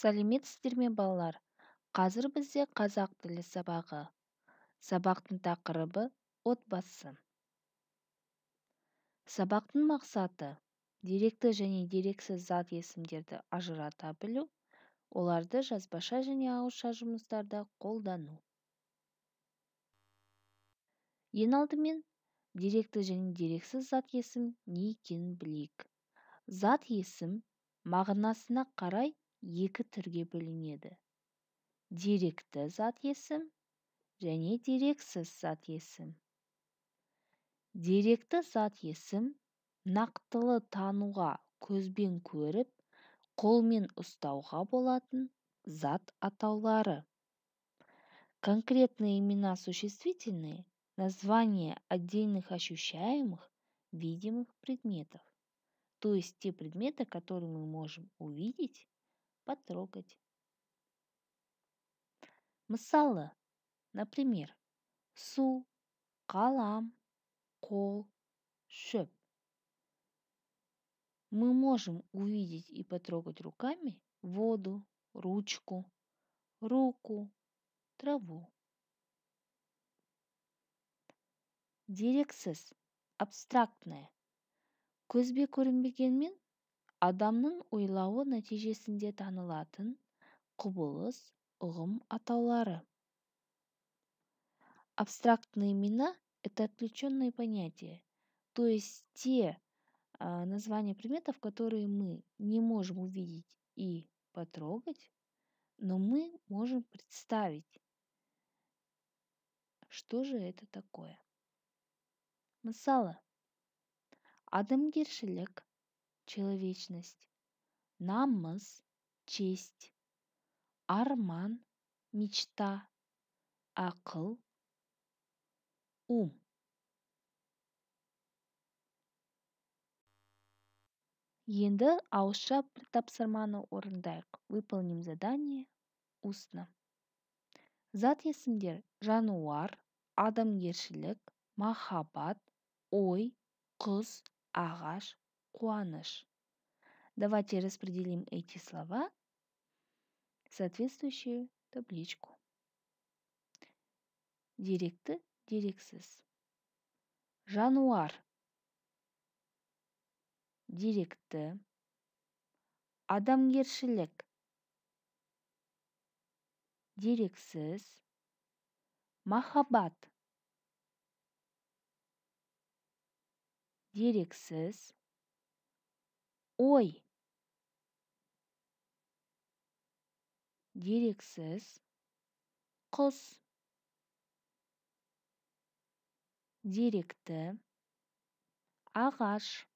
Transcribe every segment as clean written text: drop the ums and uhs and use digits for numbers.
сәлеметсіздер ме балалар? Қазір бізде қазақ тілі сабағы. Сабақтың тақырыбы отбасы. Сабақтың мақсаты деректі және дерексіз зат есімдерді ажырата білу, оларды жазбаша және ауызша жұмыстарда қолдану. Ең алдымен деректі және дерексіз зат есім не екенін білейік. Зат есім мағынасына қарай екі түрге бөлінеді: деректі зат есім және дерексіз зат есім. Деректі зат есім нақтылы тануға көзбен көріп, қолмен ұстауға болатын зат атаулары. Конкретные имена существительные – название отдельных ощущаемых, видимых предметов. То есть те предметы, которые мы можем увидеть, потрогать. Мысалы, например, су, қалам, қол, шөп. Мы можем увидеть и потрогать руками воду, ручку, руку, траву. Дерексіз, абстрактное. Көзбе көрінбегенмен, адамның ойлауы нәтижесінде танылатын құбылыс, ұғым атаулары. Абстрактные имена – это отвлеченные понятия, то есть те названия предметов, которые мы не можем увидеть и потрогать, но мы можем представить, что же это такое. Мысалы, адамгершілік, человечность, намыс, честь, арман, мечта, ақыл, ум. Енді ауызша бір тапсырманы орындайық. Выполним задание устно. Зат есімдер жануар, адамгершілік, махаббат, ой, құс, ағаш, қуаныш. Давайте распределим эти слова в соответствующую табличку. Деректі, дерексіз. Жануар. Деректі. Адамгершілік. Дерексіз. Махаббат. Дерексіз. Ой. Дерексіз. Құс. Деректі. Ағаш.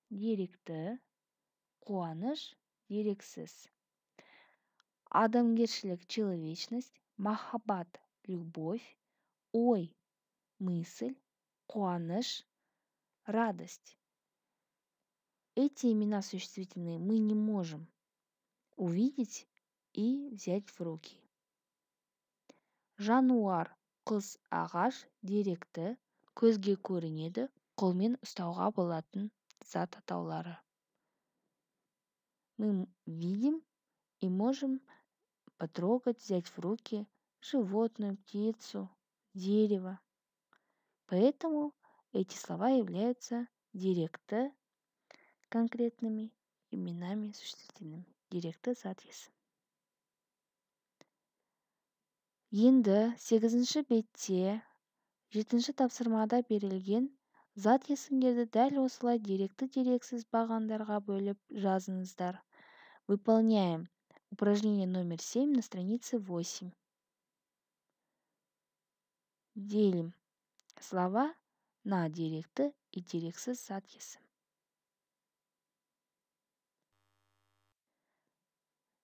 Деректі. Қуаныш. Дерексіз. Адамгершілік, человечность, махаббат, любовь, ой, мысль, қуаныш, радость. Эти имена существительные мы не можем увидеть и взять в руки. Жануар, құс, ағаш, деректі, көзге көрінеді, қолмен ұстауға болатын зат атаулары. Мы видим и можем потрогать, взять в руки животную, птицу, дерево. Поэтому эти слова являются деректі конкретными именами существительными. Деректі зат есім. Енді 8-ші бетте 7-ші тапсырмада берілген зат есімдерді дәл осылай деректі дерексіз бағандарға бөліп жазыңыздар. Выполняем упражнение номер 7 на странице 8. Делим слова на деректі и дерексіз зат есім.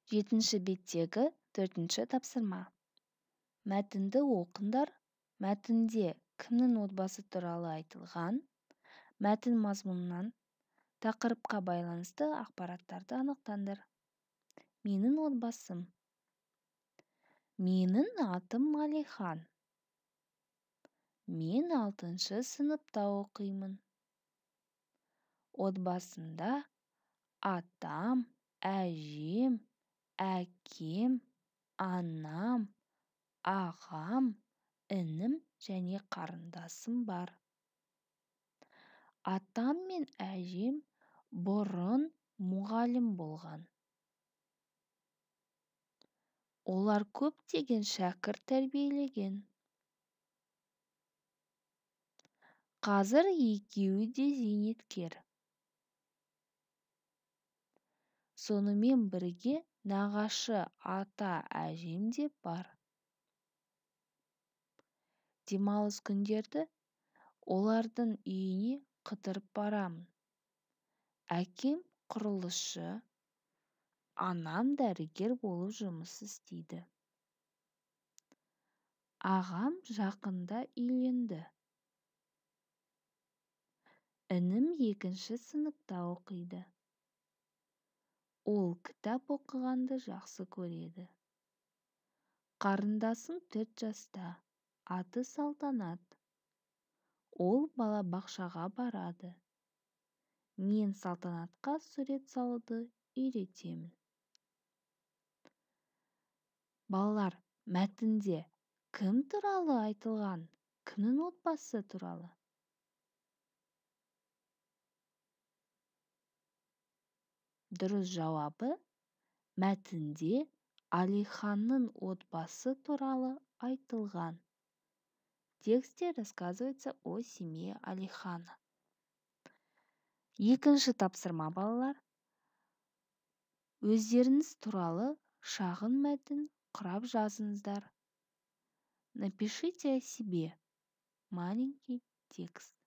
7-ші беттегі 4-ші тапсырма. Мәтінді оқыңдар. Мәтінде кімнің отбасы туралы айтылған, мәтін мазмұнынан тақырыпқа байланысты ақпараттарды анықтаңдар. Менің отбасым. Менің атым Малихан. Мен 6-шы сыныпта оқимын. Отбасында Атам, әжем, әкем, анам, ағам, інім және қарындасым бар. Атам мен әжем бұрын мұғалім болған. Олар көптеген шәкірт тәрбиелеген. Қазір екеуі де зейнеткер. Сонымен бірге нағашы ата-әжем де бар. Демалыс күндерді олардың үйіне қыдырып барамын. Әкем құрылысшы, анам дәрігер болып жұмыс істейді. Ағам жақында үйленді. Інім 2-ші сыныпта оқиды. Ол кітап оқығанды жақсы көреді. Қарындасым 4 жаста, аты Салтанат. Ол балабақшаға барады. Мен Салтанатқа сурет салуды үйретемін. Балалар, мәтінде кім туралы айтылған? Кімнің отбасы туралы? Дұрыс жауабы, мәтінде Алиханның отбасы туралы айтылған. В тексте рассказывается о семье Алихана. 2-ші тапсырма, балалар. Өздеріңіз туралы шағын мәтін құрап жазыңыздар. Напишите о себе маленький текст.